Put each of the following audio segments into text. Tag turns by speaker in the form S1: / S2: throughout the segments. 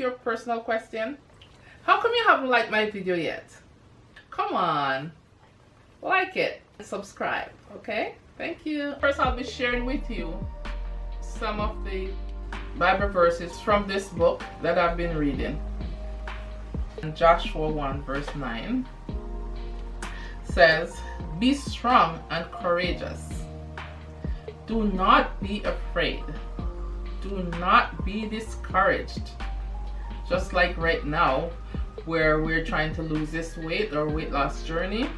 S1: your personal question? How come you haven't liked my video yet? Come on, like it and subscribe, okay? Thank you. First, I'll be sharing with you some of the Bible verses from this book that I've been reading. Joshua 1 verse 9 says, "Be strong and courageous. Do not be afraid. Do not be discouraged." Just like right now, where we're trying to lose this weight or weight loss journey,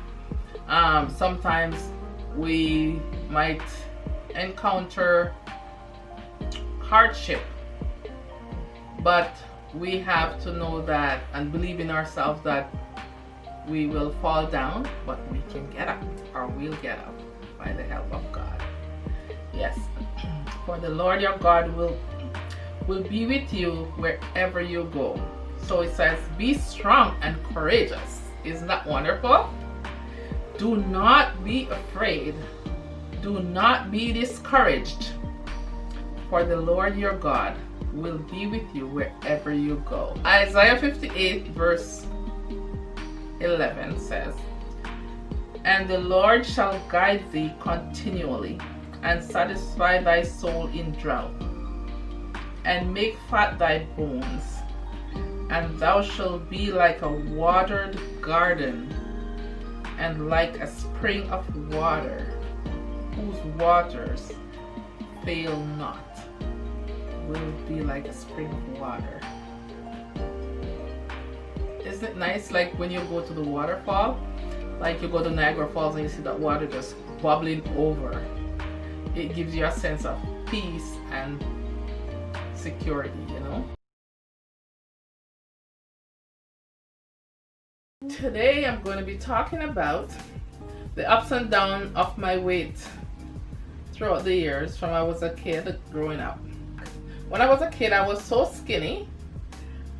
S1: sometimes we might encounter hardship, but we have to know that and believe in ourselves that we will fall down, but we can get up, or we'll get up by the help of God. Yes, for the Lord your God will be with you wherever you go. So it says, be strong and courageous. Isn't that wonderful? Do not be afraid. Do not be discouraged. For the Lord your God will be with you wherever you go. Isaiah 58 verse 11 says, "And the Lord shall guide thee continually, and satisfy thy soul in drought, and make fat thy bones. And thou shalt be like a watered garden, and like a spring of water, whose waters fail not." Will be like a spring of water. Isn't it nice, like when you go to the waterfall, like you go to Niagara Falls and you see that water just bubbling over? It gives you a sense of peace and security, you know. Today I'm going to be talking about the ups and downs of my weight throughout the years from I was a kid growing up. When I was a kid, I was so skinny.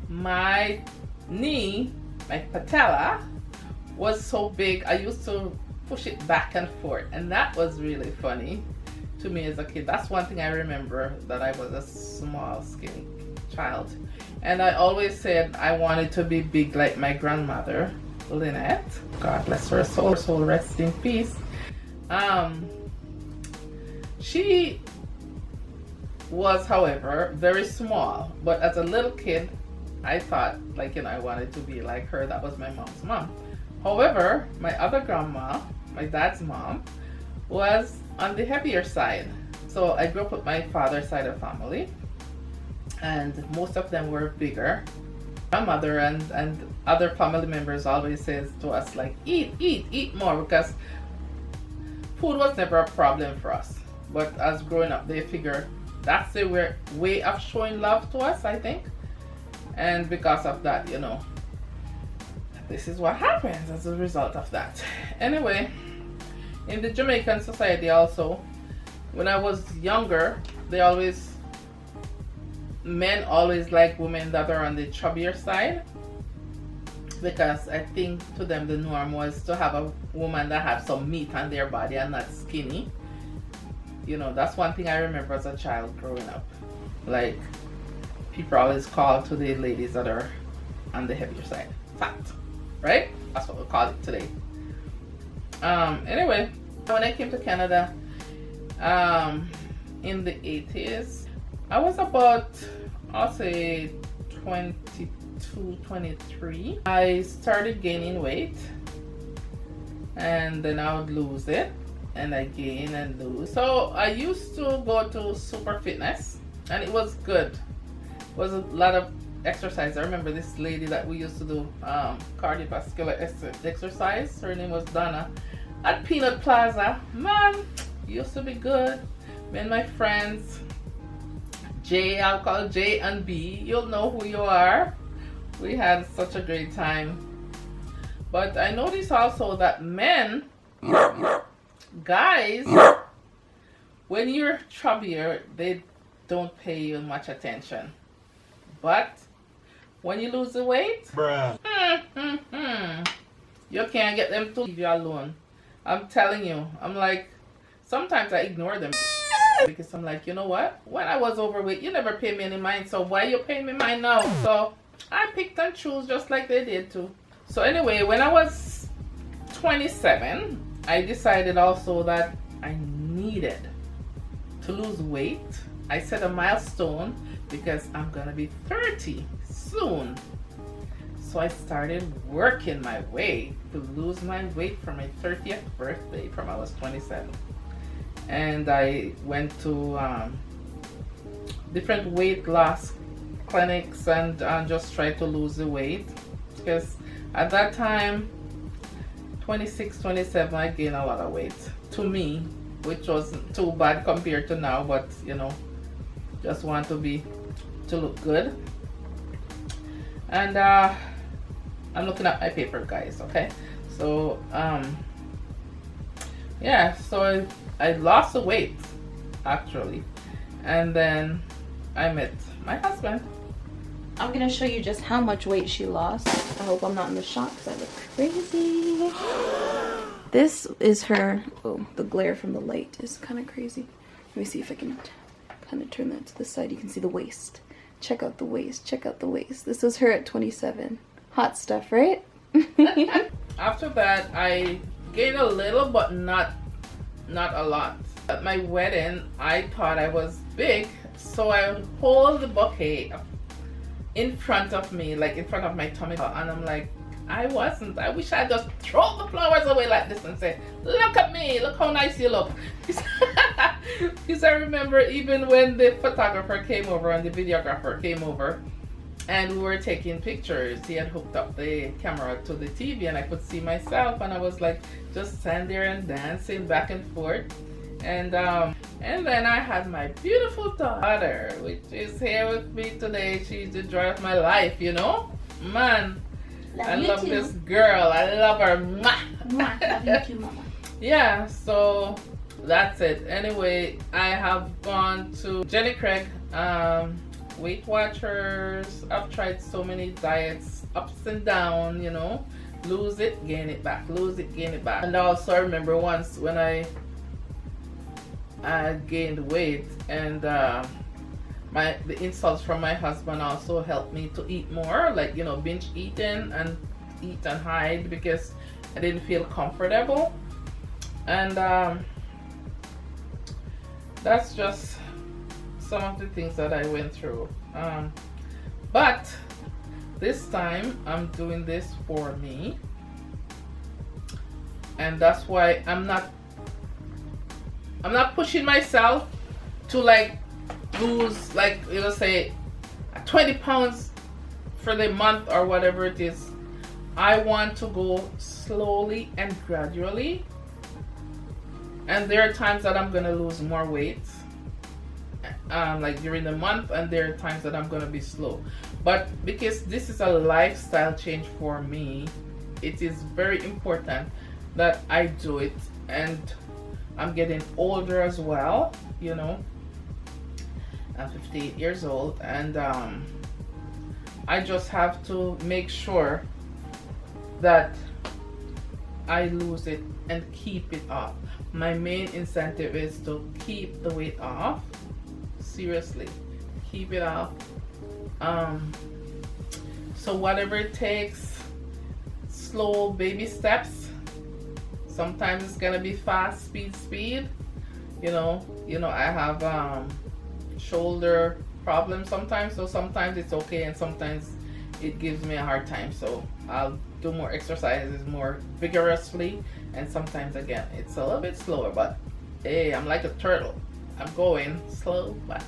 S1: My knee, my patella, was so big. I used to push it back and forth, and that was really funny to me as a kid. That's one thing I remember, that I was a small, skinny child. And I always said I wanted to be big like my grandmother, Lynette. God bless her soul. Her soul rest in peace. She was, however, very small, but as a little kid I thought, like, you know, I wanted to be like her. That was my mom's mom. However, my other grandma, my dad's mom, was on the heavier side. So I grew up with my father's side of family, and most of them were bigger. My mother and other family members always says to us, like, eat more, because food was never a problem for us. But as growing up, they figure that's the way of showing love to us, I think. And because of that, you know, this is what happens as a result of that. Anyway, in the Jamaican society also, when I was younger, men always like women that are on the chubbier side, because I think to them the norm was to have a woman that had some meat on their body and not skinny. You know, that's one thing I remember as a child growing up. Like, people always call to the ladies that are on the heavier side fat, right? That's what we call it today. Anyway, when I came to Canada in the 80s, I was about, I'll say 22, 23. I started gaining weight, and then I would lose it, and I gain and lose. So I used to go to Super Fitness, and it was good. It was a lot of exercise. I remember this lady that we used to do cardiovascular exercise. Her name was Donna at Peanut Plaza. Man, used to be good. Me and my friends, I'll call J and B. You'll know who you are. We had such a great time. But I noticed also that men, guys, when you're chubbier, they don't pay you much attention. But when you lose the weight, you can't get them to leave you alone. I'm telling you, I'm like, sometimes I ignore them. Because I'm like, you know what? When I was overweight, you never paid me any mind, so why you paying me mine now? So I picked and chose just like they did too. So anyway, when I was 27, I decided also that I needed to lose weight. I set a milestone because I'm gonna be 30 soon. So I started working my way to lose my weight for my 30th birthday from I was 27. And I went to different weight loss clinics and just tried to lose the weight, because at that time, 26, 27, I gained a lot of weight to me, which wasn't too bad compared to now, but you know, just want to look good. And I'm looking at my paper, guys. Okay, so yeah, so I lost the weight actually, and then I met my husband.
S2: I'm gonna show you just how much weight she lost. I hope I'm not in the shot because I look crazy. This is her. Oh, the glare from the light is kind of crazy. Let me see if I can kind of turn that to the side. You can see the waist. Check out the waist. Check out the waist. This was her at 27. Hot stuff, right?
S1: After that, I gained a little, but not a lot. At my wedding, I thought I was big, so I hold the bouquet in front of me, like in front of my tummy, and I'm like, I wasn't. I wish I'd just throw the flowers away like this and say, look at me, look how nice you look. Because I remember even when the photographer came over and the videographer came over and we were taking pictures, he had hooked up the camera to the TV and I could see myself, and I was like just standing there and dancing back and forth. And then I had my beautiful daughter, which is here with me today. She's the joy of my life, you know? Man, I love this girl. I love her.
S2: Mwah. Love you too, Mama.
S1: Yeah, so that's it. Anyway, I have gone to Jenny Craig, Weight Watchers. I've tried so many diets, ups and downs, you know? Lose it, gain it back. Lose it, gain it back. And also I remember once when I gained weight, and the insults from my husband also helped me to eat more, like, you know, binge eating and eat and hide because I didn't feel comfortable. And that's just some of the things that I went through. But this time I'm doing this for me, and that's why I'm not pushing myself to like lose, like, you know, say 20 pounds for the month or whatever it is. I want to go slowly and gradually, and there are times that I'm gonna lose more weight like during the month, and there are times that I'm gonna be slow. But because this is a lifestyle change for me, it is very important that I do it. And I'm getting older as well, you know. I'm 58 years old, and I just have to make sure that I lose it and keep it off. My main incentive is to keep the weight off. Seriously, keep it off. So whatever it takes, slow baby steps. Sometimes it's gonna be fast, speed. You know, I have shoulder problems sometimes, so sometimes it's okay, and sometimes it gives me a hard time. So I'll do more exercises more vigorously, and sometimes again it's a little bit slower. But hey, I'm like a turtle. I'm going slow, but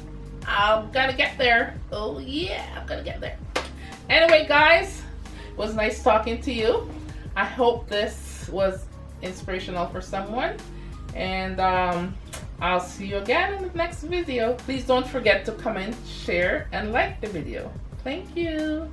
S1: I'm gonna get there. Oh yeah, I'm gonna get there. Anyway, guys, it was nice talking to you. I hope this was inspirational for someone, and I'll see you again in the next video. Please don't forget to comment, share, and like the video. Thank you.